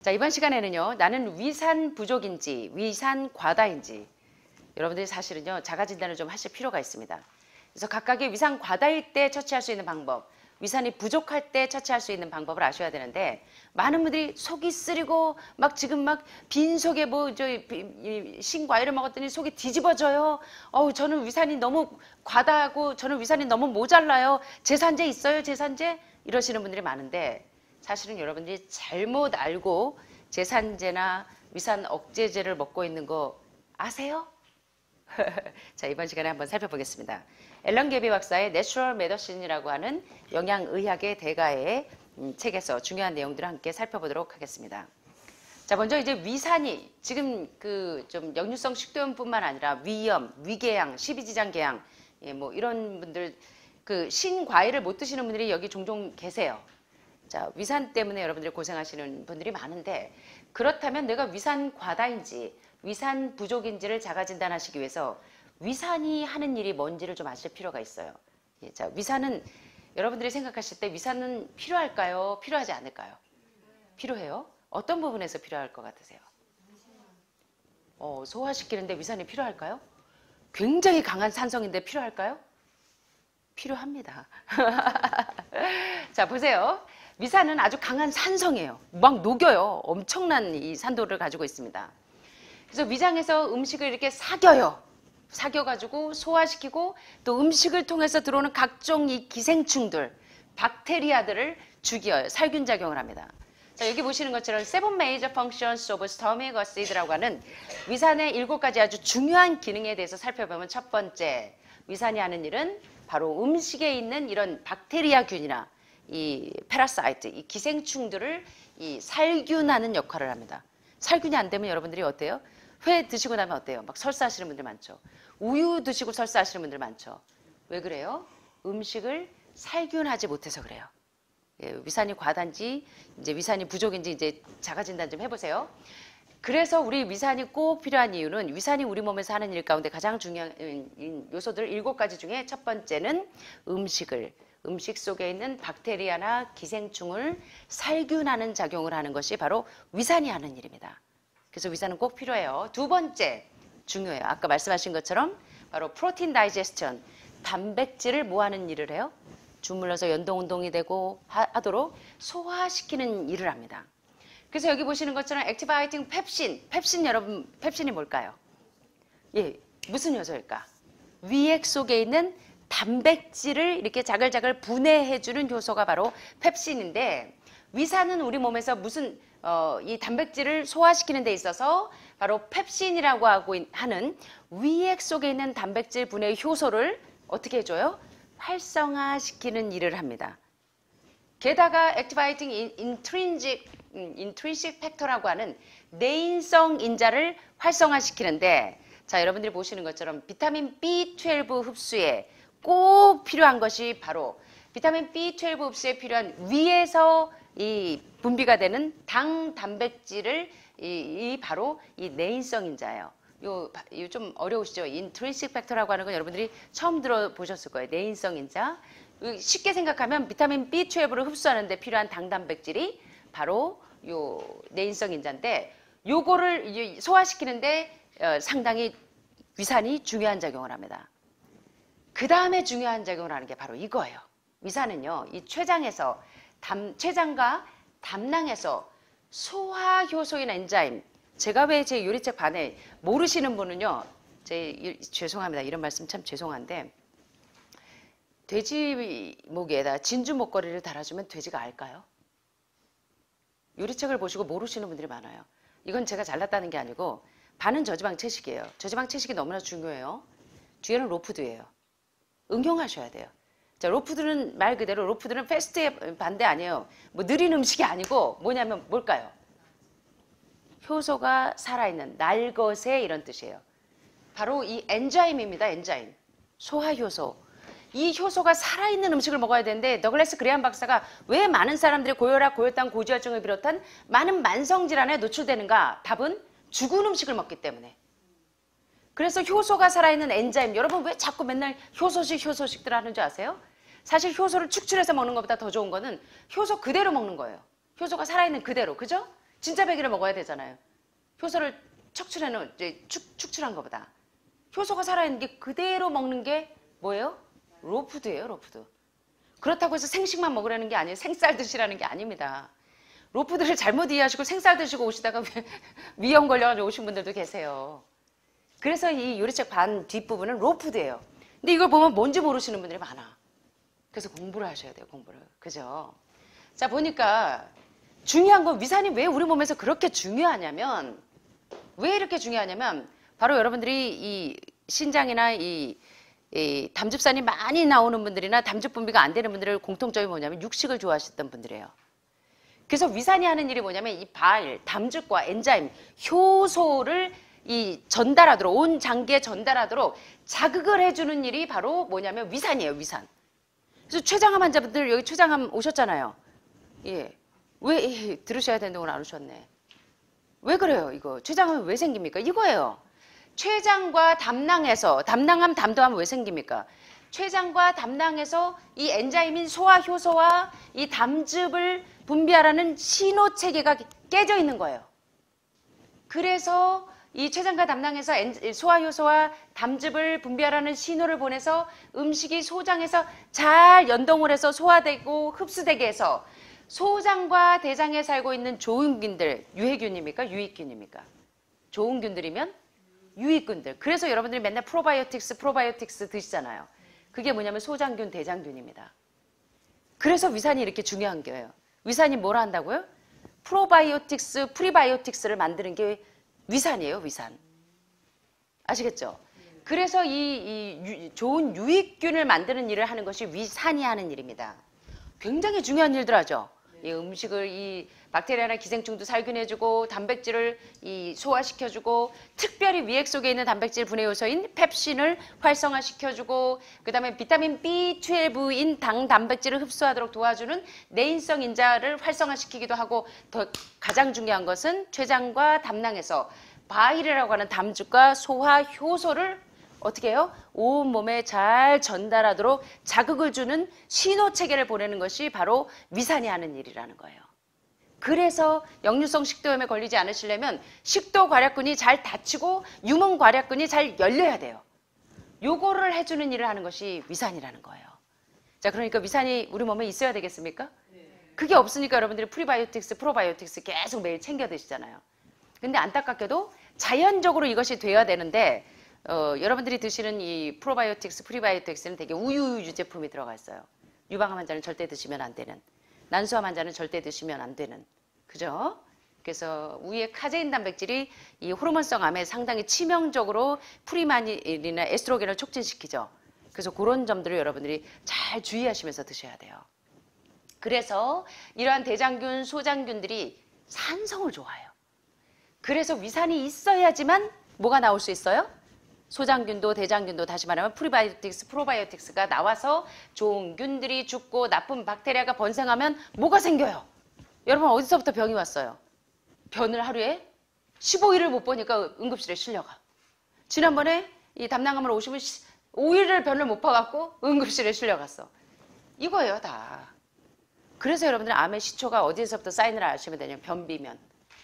자, 이번 시간에는요, 나는 위산 부족인지 위산 과다인지 여러분들이 사실은요, 자가 진단을 좀 하실 필요가 있습니다. 그래서 각각의 위산 과다일 때 처치할 수 있는 방법, 위산이 부족할 때 처치할 수 있는 방법을 아셔야 되는데, 많은 분들이 속이 쓰리고 막 지금 막 빈속에 뭐 신과일을 먹었더니 속이 뒤집어져요. 저는 위산이 너무 과다하고 저는 위산이 너무 모자라요. 제산제 있어요, 제산제? 이러시는 분들이 많은데, 사실은 여러분들이 잘못 알고 제산제나 위산 억제제를 먹고 있는 거 아세요? 자, 이번 시간에 한번 살펴보겠습니다. 앨런 게비 박사의 내추럴 메디신이라고 하는 영양의학의 대가의 책에서 중요한 내용들을 함께 살펴보도록 하겠습니다. 자, 먼저 이제 위산이 지금 그 좀 역류성 식도염뿐만 아니라 위염, 위궤양, 십이지장궤양, 뭐 이런 분들 그 신과일을 못 드시는 분들이 여기 종종 계세요. 자, 위산 때문에 여러분들이 고생하시는 분들이 많은데, 그렇다면 내가 위산 과다인지 위산 부족인지를 자가 진단하시기 위해서 위산이 하는 일이 뭔지를 좀 아실 필요가 있어요. 자, 위산은 여러분들이 생각하실 때 위산은 필요할까요? 필요하지 않을까요? 필요해요? 어떤 부분에서 필요할 것 같으세요? 소화시키는데 위산이 필요할까요? 굉장히 강한 산성인데 필요할까요? 필요합니다. 자, 보세요. 위산은 아주 강한 산성이에요. 막 녹여요. 엄청난 이 산도를 가지고 있습니다. 그래서 위장에서 음식을 이렇게 사겨요. 사겨가지고 소화시키고 또 음식을 통해서 들어오는 각종 이 기생충들, 박테리아들을 죽여요. 살균작용을 합니다. 자, 여기 보시는 것처럼 Seven Major Functions of Stomach Acid라고 하는 위산의 7가지 아주 중요한 기능에 대해서 살펴보면, 첫 번째, 위산이 하는 일은 바로 음식에 있는 이런 박테리아균이나 이 패러사이트, 이 기생충들을 이 살균하는 역할을 합니다. 살균이 안 되면 여러분들이 어때요? 회 드시고 나면 어때요? 막 설사하시는 분들 많죠. 우유 드시고 설사하시는 분들 많죠. 왜 그래요? 음식을 살균하지 못해서 그래요. 위산이 과단지, 이제 위산이 부족인지 이제 자가 진단 좀 해보세요. 그래서 우리 위산이 꼭 필요한 이유는, 위산이 우리 몸에서 하는 일 가운데 가장 중요한 요소들 7가지 중에 첫 번째는 음식 속에 있는 박테리아나 기생충을 살균하는 작용을 하는 것이 바로 위산이 하는 일입니다. 그래서 위산은 꼭 필요해요. 두 번째, 중요해요. 아까 말씀하신 것처럼 바로 프로틴 다이제스션, 단백질을 뭐 하는 일을 해요? 주물러서 연동운동이 되고 하도록 소화시키는 일을 합니다. 그래서 여기 보시는 것처럼 액티바이팅 펩신 여러분, 펩신이 뭘까요? 무슨 요소일까? 위액 속에 있는 단백질을 이렇게 자글자글 분해해주는 효소가 바로 펩신인데, 위산은 우리 몸에서 무슨 이 단백질을 소화시키는 데 있어서 바로 펩신이라고 하는 위액 속에 있는 단백질 분해 효소를 어떻게 해줘요? 활성화시키는 일을 합니다. 게다가 액티바이팅 인트린식 팩터라고 하는 내인성 인자를 활성화시키는데, 자, 여러분들이 보시는 것처럼 비타민 B12 흡수에 꼭 필요한 것이 바로 비타민 B12 흡수에 필요한 위에서 이 분비가 되는 당 단백질을 바로 이 내인성 인자예요. 요 좀 어려우시죠? 인트린식 팩터라고 하는 건 여러분들이 처음 들어보셨을 거예요. 내인성 인자. 쉽게 생각하면 비타민 B12를 흡수하는데 필요한 당 단백질이 바로 요 내인성 인자인데, 요거를 소화시키는데 상당히 위산이 중요한 작용을 합니다. 그 다음에 중요한 작용을 하는 게 바로 이거예요. 위산은요, 이 췌장과 담낭에서 소화효소인 엔자임, 제가 왜 제 요리책 반에 모르시는 분은요, 죄송합니다. 이런 말씀 참 죄송한데, 돼지 목에다 진주 목걸이를 달아주면 돼지가 알까요? 요리책을 보시고 모르시는 분들이 많아요. 이건 제가 잘났다는 게 아니고 반은 저지방 채식이에요. 저지방 채식이 너무나 중요해요. 뒤에는 로푸드예요. 응용하셔야 돼요. 자, 로푸드는 말 그대로 로푸드는 패스트의 반대 아니에요. 뭐 느린 음식이 아니고 뭐냐면 뭘까요? 효소가 살아있는 날것의 이런 뜻이에요. 바로 이 엔자임입니다. 엔자임. 소화효소. 이 효소가 살아있는 음식을 먹어야 되는데 더글래스 그레함 박사가 왜 많은 사람들이 고혈압, 고혈당, 고지혈증을 비롯한 많은 만성질환에 노출되는가? 답은 죽은 음식을 먹기 때문에. 그래서 효소가 살아있는 엔자임, 여러분 왜 자꾸 맨날 효소식들 하는 줄 아세요? 사실 효소를 축출해서 먹는 것보다 더 좋은 거는 효소 그대로 먹는 거예요. 효소가 살아있는 그대로, 그죠? 진짜 배기를 먹어야 되잖아요. 효소를 축출한 것보다. 효소가 살아있는 게 그대로 먹는 게 뭐예요? 로푸드예요, 로푸드. 그렇다고 해서 생식만 먹으라는 게 아니에요. 생쌀 드시라는 게 아닙니다. 로푸드를 잘못 이해하시고 생쌀 드시고 오시다가 위염 걸려가지고 오신 분들도 계세요. 그래서 이 요리책 반 뒷부분은 로푸드예요. 근데 이걸 보면 뭔지 모르시는 분들이 많아. 그래서 공부를 하셔야 돼요, 공부를. 그죠? 자, 보니까 중요한 건 위산이 왜 우리 몸에서 그렇게 중요하냐면, 왜 이렇게 중요하냐면, 바로 여러분들이 이 신장이나 이 담즙산이 많이 나오는 분들이나 담즙 분비가 안 되는 분들의 공통점이 뭐냐면 육식을 좋아하셨던 분들이에요. 그래서 위산이 하는 일이 뭐냐면 이 담즙과 엔자임, 효소를 이 전달하도록, 온 장기에 전달하도록 자극을 해주는 일이 바로 뭐냐면 위산이에요, 위산. 그래서 췌장암 환자분들 여기 췌장암 오셨잖아요. 예. 왜 들으셔야 되는데 오늘 안 오셨네. 왜 그래요, 이거? 췌장암이 왜 생깁니까? 이거예요. 췌장과 담낭에서, 담낭암, 담도암 왜 생깁니까? 췌장과 담낭에서 이 엔자임인 소화효소와 이 담즙을 분비하라는 신호 체계가 깨져 있는 거예요. 그래서 이 췌장과 담낭에서 소화효소와 담즙을 분비하라는 신호를 보내서 음식이 소장에서 잘 연동을 해서 소화되고 흡수되게 해서 소장과 대장에 살고 있는 좋은균들, 유해균입니까? 유익균입니까? 좋은 균들이면 유익균들. 그래서 여러분들이 맨날 프로바이오틱스 드시잖아요. 그게 뭐냐면 소장균, 대장균입니다. 그래서 위산이 이렇게 중요한 거예요. 위산이 뭘 한다고요? 프로바이오틱스, 프리바이오틱스를 만드는 게 위산이에요, 위산. 아시겠죠? 그래서 이 좋은 유익균을 만드는 일을 하는 것이 위산이 하는 일입니다. 굉장히 중요한 일들 하죠. 이 음식을 이 박테리아나 기생충도 살균해주고 단백질을 이 소화시켜주고 특별히 위액 속에 있는 단백질 분해 요소인 펩신을 활성화시켜주고 그다음에 비타민 B12인 당 단백질을 흡수하도록 도와주는 내인성 인자를 활성화시키기도 하고 더 가장 중요한 것은 췌장과 담낭에서 바일이라고 하는 담즙과 소화 효소를 어떻게 해요? 온 몸에 잘 전달하도록 자극을 주는 신호 체계를 보내는 것이 바로 위산이 하는 일이라는 거예요. 그래서 역류성 식도염에 걸리지 않으시려면 식도 괄약근이 잘 닫히고 유문 괄약근이 잘 열려야 돼요. 요거를 해주는 일을 하는 것이 위산이라는 거예요. 자, 그러니까 위산이 우리 몸에 있어야 되겠습니까? 그게 없으니까 여러분들이 프리바이오틱스, 프로바이오틱스 계속 매일 챙겨 드시잖아요. 근데 안타깝게도 자연적으로 이것이 돼야 되는데 여러분들이 드시는 이 프로바이오틱스, 프리바이오틱스는 되게 우유 유제품이 들어가 있어요. 유방암 환자는 절대 드시면 안 되는, 난소암 환자는 절대 드시면 안 되는, 그죠? 그래서 우유의 카제인 단백질이 이 호르몬성 암에 상당히 치명적으로 프리마닐이나 에스트로겐을 촉진시키죠. 그래서 그런 점들을 여러분들이 잘 주의하시면서 드셔야 돼요. 그래서 이러한 대장균, 소장균들이 산성을 좋아해요. 그래서 위산이 있어야지만 뭐가 나올 수 있어요? 소장균도 대장균도 다시 말하면 프리바이오틱스, 프로바이오틱스가 나와서 좋은 균들이 죽고 나쁜 박테리아가 번생하면 뭐가 생겨요? 여러분 어디서부터 병이 왔어요? 변을 하루에 15일을 못 보니까 응급실에 실려가. 지난번에 이 담낭암으로 오시면 5일을 변을 못 봐갖고 응급실에 실려갔어. 이거예요 다. 그래서 여러분들 암의 시초가 어디에서부터 사인을 아시면 되냐면 변비면.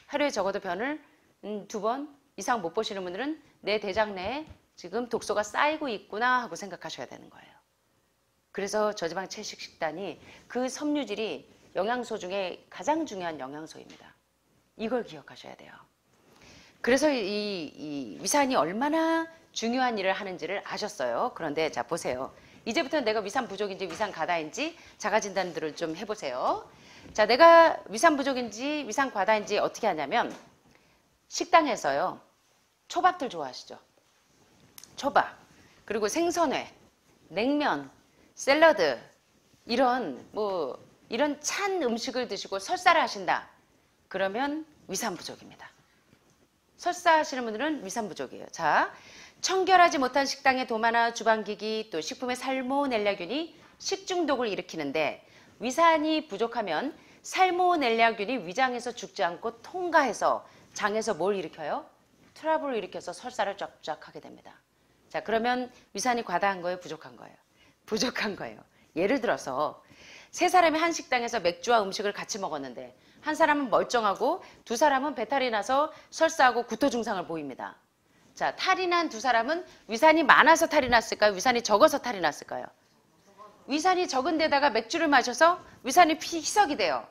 하루에 적어도 변을 2번 이상 못 보시는 분들은 내 대장 내에 지금 독소가 쌓이고 있구나 하고 생각하셔야 되는 거예요. 그래서 저지방 채식 식단이 그 섬유질이 영양소 중에 가장 중요한 영양소입니다. 이걸 기억하셔야 돼요. 그래서 이 위산이 얼마나 중요한 일을 하는지를 아셨어요. 그런데 자 보세요. 이제부터 내가 위산 부족인지 위산 과다인지 자가 진단들을 좀 해보세요. 자, 내가 위산 부족인지 위산 과다인지 어떻게 하냐면 식당에서요. 초밥들 좋아하시죠? 초밥, 그리고 생선회, 냉면, 샐러드 이런 찬 음식을 드시고 설사를 하신다. 그러면 위산 부족입니다. 설사 하시는 분들은 위산 부족이에요. 자, 청결하지 못한 식당의 도마나 주방기기 또 식품의 살모넬라균이 식중독을 일으키는데 위산이 부족하면 살모넬라균이 위장에서 죽지 않고 통과해서 장에서 뭘 일으켜요? 트러블을 일으켜서 설사를 쫙쫙 하게 됩니다. 자, 그러면 위산이 과다한 거예요? 부족한 거예요? 부족한 거예요. 예를 들어서 세 사람이 한 식당에서 맥주와 음식을 같이 먹었는데 한 사람은 멀쩡하고 두 사람은 배탈이 나서 설사하고 구토 증상을 보입니다. 자, 탈이 난 두 사람은 위산이 많아서 탈이 났을까요? 위산이 적어서 탈이 났을까요? 위산이 적은 데다가 맥주를 마셔서 위산이 희석이 돼요.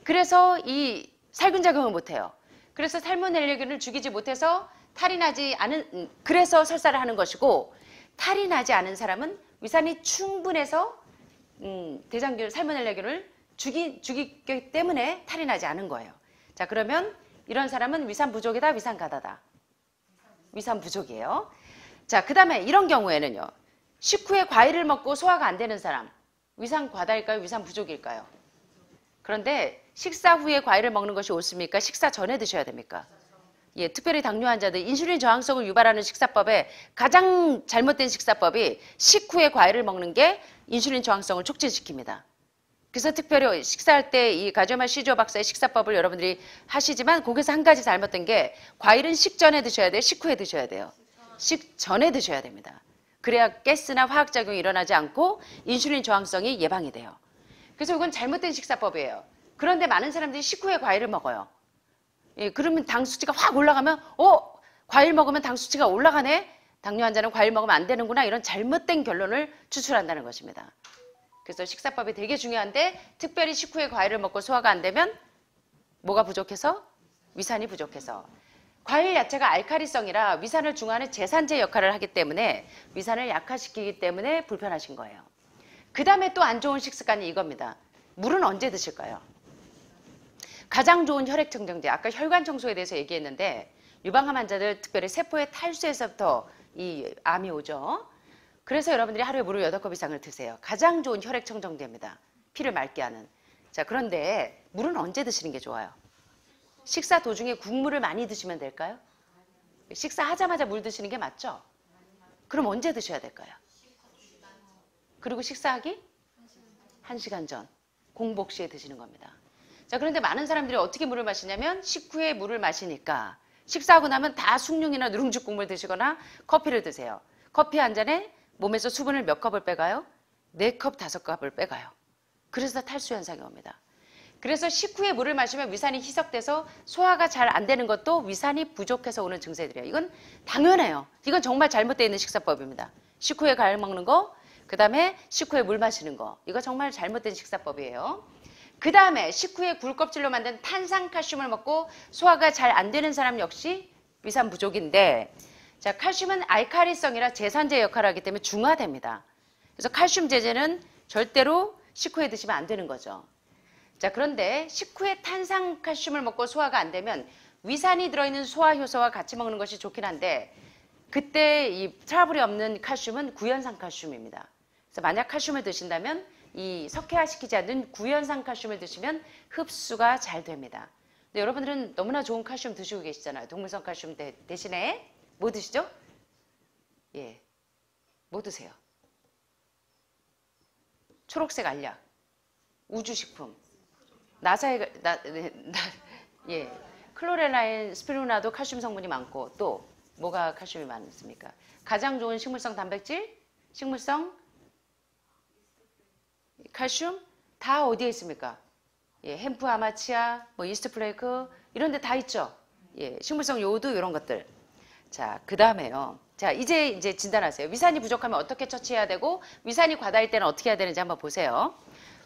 그래서 이 살균작용을 못해요. 그래서 살모넬라균을 죽이지 못해서 탈이 나지 않은, 그래서 설사를 하는 것이고, 탈이 나지 않은 사람은 위산이 충분해서 대장균, 살모넬라균을 죽이기 때문에 탈이 나지 않은 거예요. 자, 그러면 이런 사람은 위산 부족이다, 위산 과다다? 위산 부족이에요. 자, 그 다음에 이런 경우에는요. 식후에 과일을 먹고 소화가 안 되는 사람, 위산 과다일까요? 위산 부족일까요? 그런데 식사 후에 과일을 먹는 것이 옳습니까? 식사 전에 드셔야 됩니까? 예, 특별히 당뇨 환자들, 인슐린 저항성을 유발하는 식사법에 가장 잘못된 식사법이 식후에 과일을 먹는 게 인슐린 저항성을 촉진시킵니다. 그래서 특별히 식사할 때 이 가조마 시조 박사의 식사법을 여러분들이 하시지만 거기서 한 가지 잘못된 게 과일은 식전에 드셔야 돼요? 식후에 드셔야 돼요? 식전에 드셔야 됩니다. 그래야 가스나 화학작용이 일어나지 않고 인슐린 저항성이 예방이 돼요. 그래서 이건 잘못된 식사법이에요. 그런데 많은 사람들이 식후에 과일을 먹어요. 예, 그러면 당 수치가 확 올라가면 과일 먹으면 당 수치가 올라가네? 당뇨 환자는 과일 먹으면 안 되는구나. 이런 잘못된 결론을 추출한다는 것입니다. 그래서 식사법이 되게 중요한데 특별히 식후에 과일을 먹고 소화가 안 되면 뭐가 부족해서? 위산이 부족해서. 과일 야채가 알칼리성이라 위산을 중화하는 제산제 역할을 하기 때문에 위산을 약화시키기 때문에 불편하신 거예요. 그 다음에 또 안 좋은 식습관이 이겁니다. 물은 언제 드실까요? 가장 좋은 혈액청정제, 아까 혈관 청소에 대해서 얘기했는데 유방암 환자들 특별히 세포의 탈수에서부터 이 암이 오죠. 그래서 여러분들이 하루에 물을 8컵 이상을 드세요. 가장 좋은 혈액청정제입니다. 피를 맑게 하는. 자, 그런데 물은 언제 드시는 게 좋아요? 식사 도중에 국물을 많이 드시면 될까요? 식사하자마자 물 드시는 게 맞죠? 그럼 언제 드셔야 될까요? 그리고 식사하기? 1시간 전, 공복 시에 드시는 겁니다. 자, 그런데 많은 사람들이 어떻게 물을 마시냐면 식후에 물을 마시니까 식사하고 나면 다 숭늉이나 누룽지 국물 드시거나 커피를 드세요. 커피 한 잔에 몸에서 수분을 몇 컵을 빼가요? 4컵, 5컵을 빼가요. 그래서 탈수 현상이 옵니다. 그래서 식후에 물을 마시면 위산이 희석돼서 소화가 잘 안 되는 것도 위산이 부족해서 오는 증세들이에요. 이건 당연해요. 이건 정말 잘못되어 있는 식사법입니다. 식후에 과일 먹는 거, 그 다음에 식후에 물 마시는 거. 이거 정말 잘못된 식사법이에요. 그 다음에 식후에 굴껍질로 만든 탄산칼슘을 먹고 소화가 잘 안 되는 사람 역시 위산 부족인데, 자, 칼슘은 알칼리성이라 제산제 역할을 하기 때문에 중화됩니다. 그래서 칼슘 제제는 절대로 식후에 드시면 안 되는 거죠. 자, 그런데 식후에 탄산칼슘을 먹고 소화가 안 되면 위산이 들어있는 소화효소와 같이 먹는 것이 좋긴 한데 그때 이 트러블이 없는 칼슘은 구연산 칼슘입니다. 그래서 만약 칼슘을 드신다면 이 석회화시키지 않는 구연산 칼슘을 드시면 흡수가 잘 됩니다. 근데 여러분들은 너무나 좋은 칼슘 드시고 계시잖아요. 동물성 칼슘 대신에 뭐 드시죠? 예, 뭐 드세요? 초록색 알약, 우주식품, 나사의 예, 클로렐라인, 스피루나도 칼슘 성분이 많고 또 뭐가 칼슘이 많습니까? 가장 좋은 식물성 단백질, 식물성 칼슘 다 어디에 있습니까? 예, 햄프 아마치아, 뭐 이스트 플레이크 이런 데 다 있죠. 예, 식물성 요오드 이런 것들. 자, 그다음에요. 자, 이제 진단하세요. 위산이 부족하면 어떻게 처치해야 되고 위산이 과다일 때는 어떻게 해야 되는지 한번 보세요.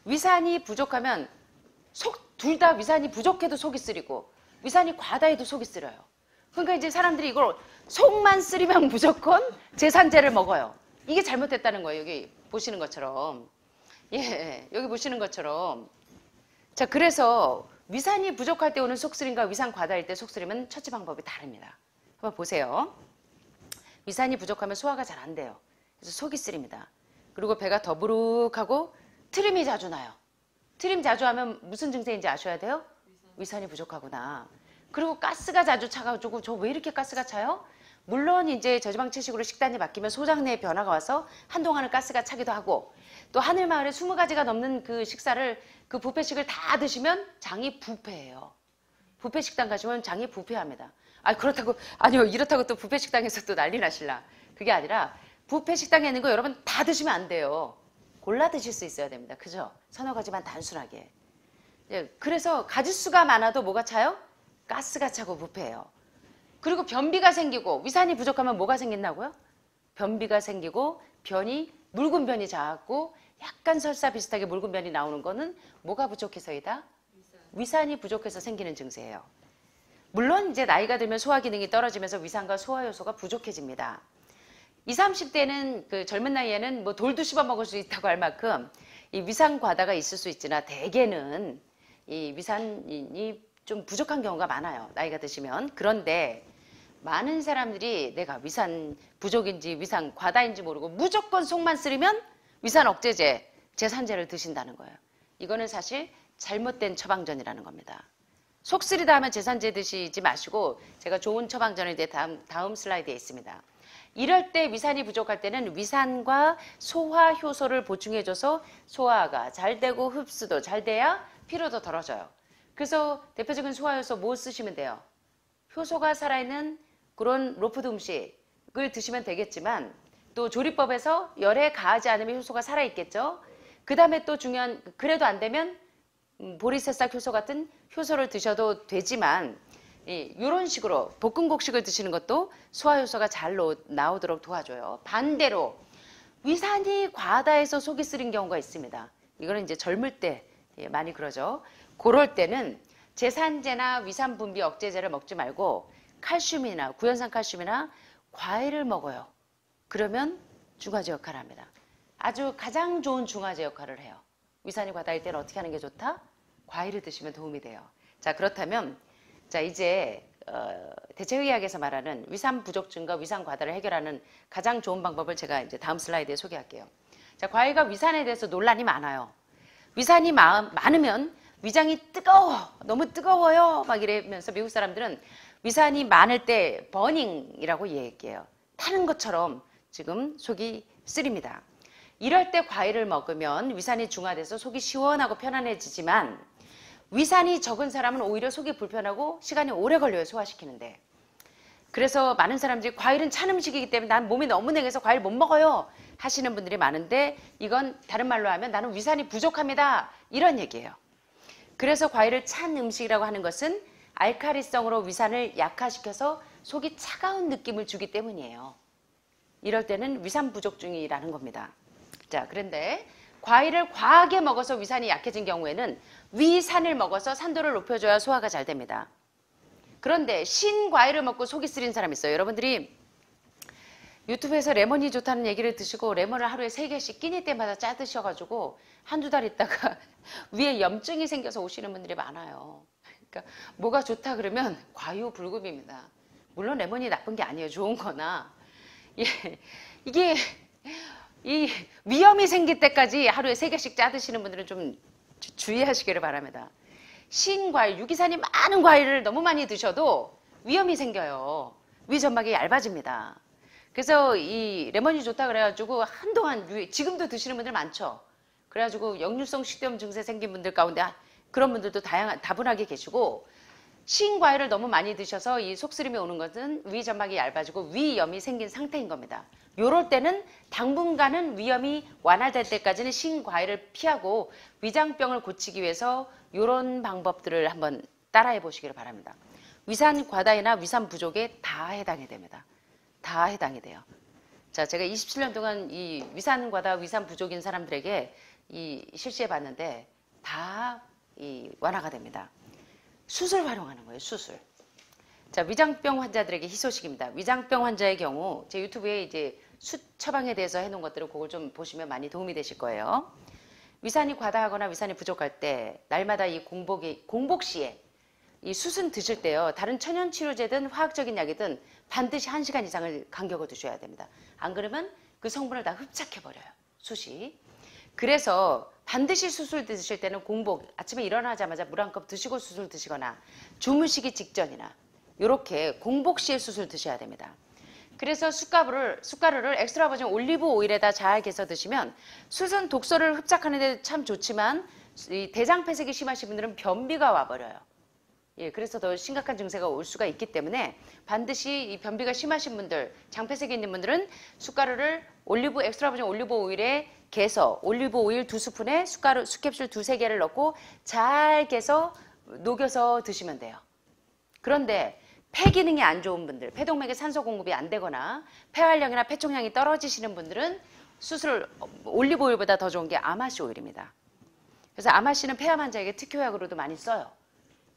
위산이 부족하면 둘 다 위산이 부족해도 속이 쓰리고 위산이 과다해도 속이 쓰려요. 그러니까 이제 사람들이 이걸 속만 쓰리면 무조건 제산제를 먹어요. 이게 잘못됐다는 거예요. 여기 보시는 것처럼. 예, 여기 보시는 것처럼. 자, 그래서 위산이 부족할 때 오는 속쓰림과 위산 과다일 때 속쓰림은 처치 방법이 다릅니다. 한번 보세요. 위산이 부족하면 소화가 잘 안 돼요. 그래서 속이 쓰립니다. 그리고 배가 더부룩하고 트림이 자주 나요. 트림 자주 하면 무슨 증세인지 아셔야 돼요? 위산이 부족하구나. 그리고 가스가 자주 차가지고 저 왜 이렇게 가스가 차요? 물론 이제 저지방 채식으로 식단이 바뀌면 소장 내에 변화가 와서 한동안은 가스가 차기도 하고 또 하늘마을에 20가지가 넘는 그 식사를 그 뷔페식을 다 드시면 장이 부패해요. 뷔페 식당 가시면 장이 부패합니다. 아니요 이렇다고 또 뷔페 식당에서 또 난리 나실라. 그게 아니라 뷔페 식당에 있는 거 여러분 다 드시면 안 돼요. 골라 드실 수 있어야 됩니다. 그죠? 서너 가지만 단순하게. 그래서 가짓수가 많아도 뭐가 차요? 가스가 차고 부패해요. 그리고 변비가 생기고 위산이 부족하면 뭐가 생긴다고요? 변비가 생기고 묽은 변이 작고 약간 설사 비슷하게 묽은 변이 나오는 거는 뭐가 부족해서이다? 위산이 부족해서 생기는 증세예요. 물론 이제 나이가 들면 소화 기능이 떨어지면서 위산과 소화 요소가 부족해집니다. 20, 30대는 그 젊은 나이에는 뭐 돌도 씹어 먹을 수 있다고 할 만큼 이 위산 과다가 있을 수 있으나 대개는 이 위산이 좀 부족한 경우가 많아요. 나이가 드시면. 그런데 많은 사람들이 내가 위산 부족인지 위산 과다인지 모르고 무조건 속만 쓰리면 위산 억제제, 제산제를 드신다는 거예요. 이거는 사실 잘못된 처방전이라는 겁니다. 속 쓰리다 하면 제산제 드시지 마시고 제가 좋은 처방전에 대해 다음 슬라이드에 있습니다. 이럴 때 위산이 부족할 때는 위산과 소화 효소를 보충해줘서 소화가 잘 되고 흡수도 잘 돼야 피로도 덜어져요. 그래서 대표적인 소화 효소 뭐 쓰시면 돼요? 효소가 살아있는 그런 로푸드 음식을 드시면 되겠지만 또 조리법에서 열에 가하지 않으면 효소가 살아있겠죠. 그 다음에 또 중요한 그래도 안 되면 보리새싹 효소 같은 효소를 드셔도 되지만 이런 식으로 볶음곡식을 드시는 것도 소화효소가 잘 나오도록 도와줘요. 반대로 위산이 과다해서 속이 쓰린 경우가 있습니다. 이거는 이제 젊을 때 많이 그러죠. 그럴 때는 제산제나 위산 분비 억제제를 먹지 말고 칼슘이나 구연산 칼슘이나 과일을 먹어요. 그러면 중화제 역할을 합니다. 아주 가장 좋은 중화제 역할을 해요. 위산이 과다일 때는 어떻게 하는 게 좋다? 과일을 드시면 도움이 돼요. 자, 그렇다면 자 이제 대체의학에서 말하는 위산 부족증과 위산 과다를 해결하는 가장 좋은 방법을 제가 이제 다음 슬라이드에 소개할게요. 자, 과일과 위산에 대해서 논란이 많아요. 위산이 많으면 위장이 뜨거워, 너무 뜨거워요 막 이러면서 미국 사람들은 위산이 많을 때 버닝이라고 얘기해요. 타는 것처럼 지금 속이 쓰립니다. 이럴 때 과일을 먹으면 위산이 중화돼서 속이 시원하고 편안해지지만 위산이 적은 사람은 오히려 속이 불편하고 시간이 오래 걸려요, 소화시키는데. 그래서 많은 사람들이 과일은 찬 음식이기 때문에 난 몸이 너무 냉해서 과일 못 먹어요 하시는 분들이 많은데 이건 다른 말로 하면 나는 위산이 부족합니다 이런 얘기예요. 그래서 과일을 찬 음식이라고 하는 것은 알칼리성으로 위산을 약화시켜서 속이 차가운 느낌을 주기 때문이에요. 이럴 때는 위산 부족증이라는 겁니다. 자, 그런데 과일을 과하게 먹어서 위산이 약해진 경우에는 위산을 먹어서 산도를 높여줘야 소화가 잘 됩니다. 그런데 신과일을 먹고 속이 쓰린 사람이 있어요. 여러분들이 유튜브에서 레몬이 좋다는 얘기를 드시고 레몬을 하루에 3개씩 끼니 때마다 짜 드셔가지고 한두 달 있다가 위에 염증이 생겨서 오시는 분들이 많아요. 그러니까 뭐가 좋다 그러면 과유불급입니다. 물론 레몬이 나쁜 게 아니에요. 좋은 거나. 이게 이 위염이 생길 때까지 하루에 3개씩 짜 드시는 분들은 좀 주의하시기를 바랍니다. 신과일, 유기산이 많은 과일을 너무 많이 드셔도 위염이 생겨요. 위점막이 얇아집니다. 그래서 이 레몬이 좋다 그래가지고 한동안 지금도 드시는 분들 많죠. 그래가지고 역류성 식도염 증세 생긴 분들 가운데 그런 분들도 다분하게 계시고 신과일을 너무 많이 드셔서 이 속쓰림이 오는 것은 위점막이 얇아지고 위염이 생긴 상태인 겁니다. 요럴 때는 당분간은 위염이 완화될 때까지는 신과일을 피하고 위장병을 고치기 위해서 요런 방법들을 한번 따라해 보시기를 바랍니다. 위산 과다이나 위산 부족에 다 해당이 됩니다. 다 해당이 돼요. 자, 제가 27년 동안 이 위산 과다, 위산 부족인 사람들에게 실시해 봤는데 다 완화가 됩니다. 숯을 활용하는 거예요, 숯을. 자, 위장병 환자들에게 희소식입니다. 위장병 환자의 경우 제 유튜브에 이제 숯 처방에 대해서 해놓은 것들을 그걸 좀 보시면 많이 도움이 되실 거예요. 위산이 과다하거나 위산이 부족할 때 날마다 이 공복 시에 이 숯은 드실 때요. 다른 천연 치료제든 화학적인 약이든 반드시 1시간 이상을 간격을 두셔야 됩니다. 안 그러면 그 성분을 다 흡착해 버려요. 숯이. 그래서 반드시 숯을 드실 때는 공복, 아침에 일어나자마자 물 한 컵 드시고 숯을 드시거나 주무시기 직전이나 이렇게 공복 시에 숯을 드셔야 됩니다. 그래서 숟가루를 엑스트라 버진 올리브 오일에다 잘 개서 드시면 숯은 독소를 흡착하는 데 참 좋지만 이 대장 폐색이 심하신 분들은 변비가 와버려요. 예, 그래서 더 심각한 증세가 올 수가 있기 때문에 반드시 이 변비가 심하신 분들, 장폐색이 있는 분들은 숟가루를 엑스트라 버진 올리브 오일에 개서 올리브 오일 2스푼에 숯캡슐 2-3개를 넣고 잘 개서 녹여서 드시면 돼요. 그런데 폐 기능이 안 좋은 분들, 폐동맥에 산소 공급이 안 되거나 폐활량이나 폐총량이 떨어지시는 분들은 올리브 오일보다 더 좋은 게 아마씨 오일입니다. 그래서 아마씨는 폐암 환자에게 특효약으로도 많이 써요.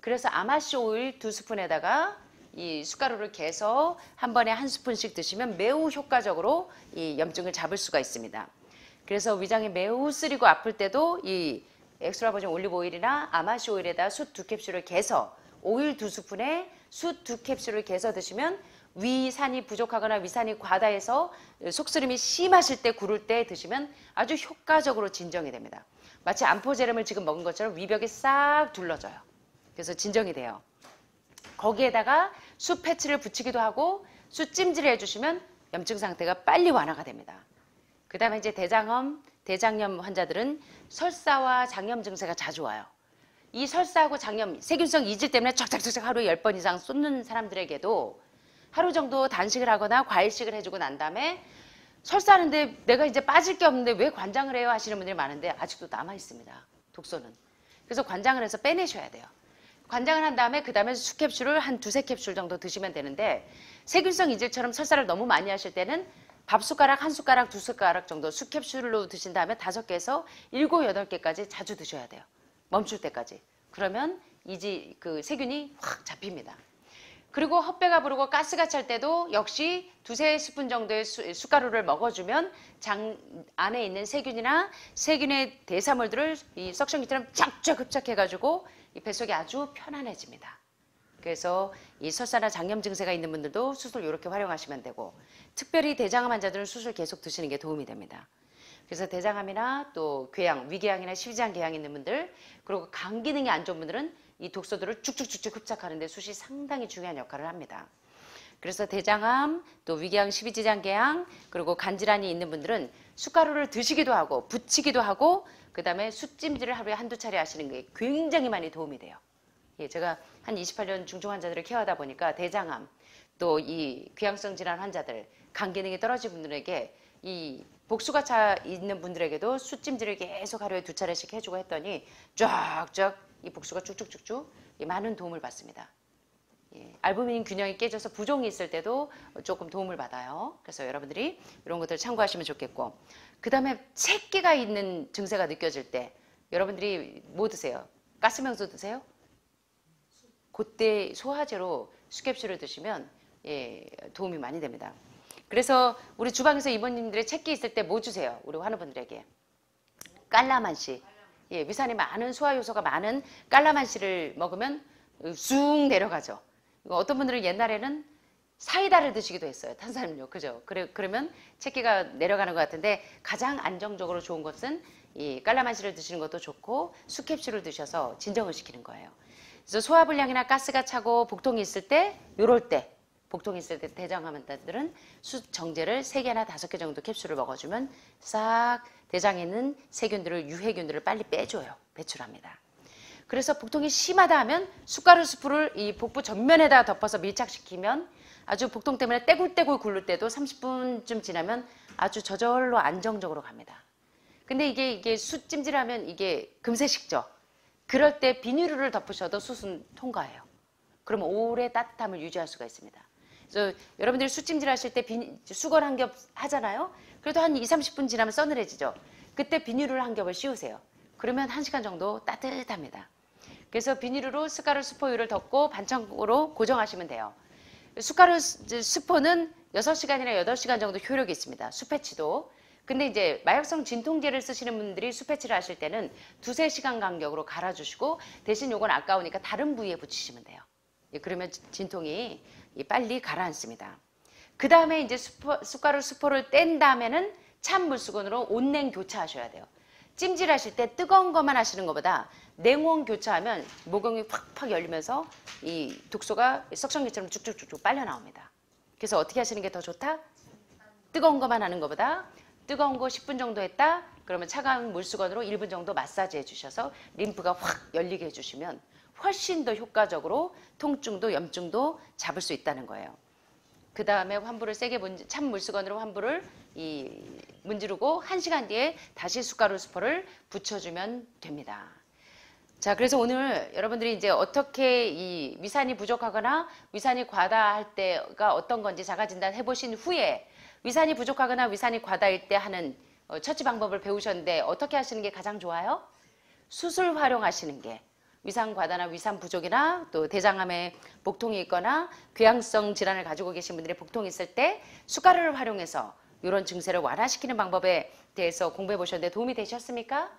그래서 아마씨 오일 2스푼에다가 이 숟가루를 개서 한 번에 1스푼씩 드시면 매우 효과적으로 이 염증을 잡을 수가 있습니다. 그래서 위장이 매우 쓰리고 아플 때도 이 엑스트라 버진 올리브 오일이나 아마씨 오일에다 숯 2캡슐을 개서 오일 2스푼에 숯 2캡슐을 개서 드시면 위산이 부족하거나 위산이 과다해서 속쓰림이 심하실 때 구를 때 드시면 아주 효과적으로 진정이 됩니다. 마치 암포제름을 지금 먹은 것처럼 위벽이 싹 둘러져요. 그래서 진정이 돼요. 거기에다가 숯 패치를 붙이기도 하고 숯 찜질을 해주시면 염증 상태가 빨리 완화가 됩니다. 그 다음에 이제 대장염 환자들은 설사와 장염 증세가 자주 와요. 이 설사하고 장염, 세균성 이질 때문에 쫙쫙쫙 하루에 10번 이상 쏟는 사람들에게도 하루 정도 단식을 하거나 과일식을 해주고 난 다음에 설사하는데 내가 이제 빠질 게 없는데 왜 관장을 해요 하시는 분들이 많은데 아직도 남아 있습니다. 독소는. 그래서 관장을 해서 빼내셔야 돼요. 관장을 한 다음에 그 다음에 숯캡슐을 한 2-3캡슐 정도 드시면 되는데 세균성 이질처럼 설사를 너무 많이 하실 때는 밥숟가락, 1숟가락, 2숟가락 정도 숯캡슐로 드신 다음에 5개에서 7, 8개까지 자주 드셔야 돼요. 멈출 때까지. 그러면 그 세균이 확 잡힙니다. 그리고 헛배가 부르고 가스가 찰 때도 역시 2-3스푼 정도의 숟가루를 먹어주면 장 안에 있는 세균이나 세균의 대사물들을 이 석션기처럼 쫙쫙 흡착해가지고 이 뱃속이 아주 편안해집니다. 그래서 이 설사나 장염 증세가 있는 분들도 수술 이렇게 활용하시면 되고 특별히 대장암 환자들은 수술 계속 드시는 게 도움이 됩니다. 그래서 대장암이나 또 궤양, 위궤양이나 십이장 궤양이 있는 분들 그리고 간 기능이 안 좋은 분들은 이 독소들을 쭉쭉쭉쭉 흡착하는 데 숯이 상당히 중요한 역할을 합니다. 그래서 대장암, 또 위궤양, 십이지장 궤양 그리고 간질환이 있는 분들은 숟가루를 드시기도 하고 붙이기도 하고 그 다음에 숯찜질을 하루에 1-2차례 하시는 게 굉장히 많이 도움이 돼요. 예, 제가 한 28년 중증 환자들을 케어하다 보니까 대장암, 또 이 궤양성 질환 환자들, 간 기능이 떨어진 분들에게 이 복수가 차 있는 분들에게도 숯찜질을 계속 하루에 2차례씩 해주고 했더니 쫙쫙 이 복수가 쭉쭉쭉쭉 많은 도움을 받습니다. 예, 알부민 균형이 깨져서 부종이 있을 때도 조금 도움을 받아요. 그래서 여러분들이 이런 것들 참고하시면 좋겠고 그 다음에 채기가 있는 증세가 느껴질 때 여러분들이 뭐 드세요? 가스명수 드세요? 그때 소화제로 숯캡슐을 드시면 예, 도움이 많이 됩니다. 그래서 우리 주방에서 이모님들의 채기 있을 때 뭐 주세요? 우리 환우분들에게. 깔라만시. 예, 위산이 많은 소화 요소가 많은 깔라만시를 먹으면 쑥 내려가죠. 어떤 분들은 옛날에는 사이다를 드시기도 했어요. 탄산음료. 그죠? 그러면 채기가 내려가는 것 같은데 가장 안정적으로 좋은 것은 이 깔라만시를 드시는 것도 좋고 숯캡슐을 드셔서 진정을 시키는 거예요. 그래서 소화불량이나 가스가 차고 복통이 있을 때 요럴 때 복통이 있을 때 대장암 환자들은 숯 정제를 3개나 5개 정도 캡슐을 먹어주면 싹 대장에 있는 세균들을 유해균들을 빨리 빼줘요. 배출합니다. 그래서 복통이 심하다 하면 숟가루 스프를 이 복부 전면에다 덮어서 밀착시키면 아주 복통 때문에 떼굴떼굴 굴를 때도 30분쯤 지나면 아주 저절로 안정적으로 갑니다. 근데 이게 숯 찜질하면 이게 금세 식죠. 그럴 때 비닐을 덮으셔도 숯은 통과해요. 그러면 오래 따뜻함을 유지할 수가 있습니다. 그래서 여러분들이 숯찜질 하실 때 수건 한 겹 하잖아요. 그래도 한 20-30분 지나면 서늘해지죠. 그때 비닐을 한 겹을 씌우세요. 그러면 1시간 정도 따뜻합니다. 그래서 비닐로 숟가루 스포유를 덮고 반창고로 고정하시면 돼요. 숟가루 스포는 6시간이나 8시간 정도 효력이 있습니다. 숯패치도. 근데 이제 마약성 진통제를 쓰시는 분들이 숯패치를 하실 때는 2-3시간 간격으로 갈아주시고 대신 요건 아까우니까 다른 부위에 붙이시면 돼요. 그러면 진통이 빨리 가라앉습니다. 그 다음에 이제 숟가루 스포를 뗀 다음에는 찬 물수건으로 온냉 교차하셔야 돼요. 찜질하실 때 뜨거운 것만 하시는 것보다 냉온 교차하면 모공이 팍팍 열리면서 이 독소가 석션기처럼 쭉쭉쭉쭉 빨려 나옵니다. 그래서 어떻게 하시는 게 더 좋다? 뜨거운 것만 하는 것보다 뜨거운 거 10분 정도 했다? 그러면 차가운 물수건으로 1분 정도 마사지 해주셔서 림프가 확 열리게 해주시면 훨씬 더 효과적으로 통증도 염증도 잡을 수 있다는 거예요. 그 다음에 환부를 세게 찬 물수건으로 환부를 문지르고 1시간 뒤에 다시 숟가루 스포를 붙여주면 됩니다. 자, 그래서 오늘 여러분들이 이제 어떻게 이 위산이 부족하거나 위산이 과다할 때가 어떤 건지 자가진단 해보신 후에 위산이 부족하거나 위산이 과다일 때 하는 처치 방법을 배우셨는데 어떻게 하시는 게 가장 좋아요? 수술 활용하시는 게 위산 과다나 위산 부족이나 또 대장암에 복통이 있거나 궤양성 질환을 가지고 계신 분들이 복통이 있을 때 숟가루를 활용해서 이런 증세를 완화시키는 방법에 대해서 공부해 보셨는데 도움이 되셨습니까?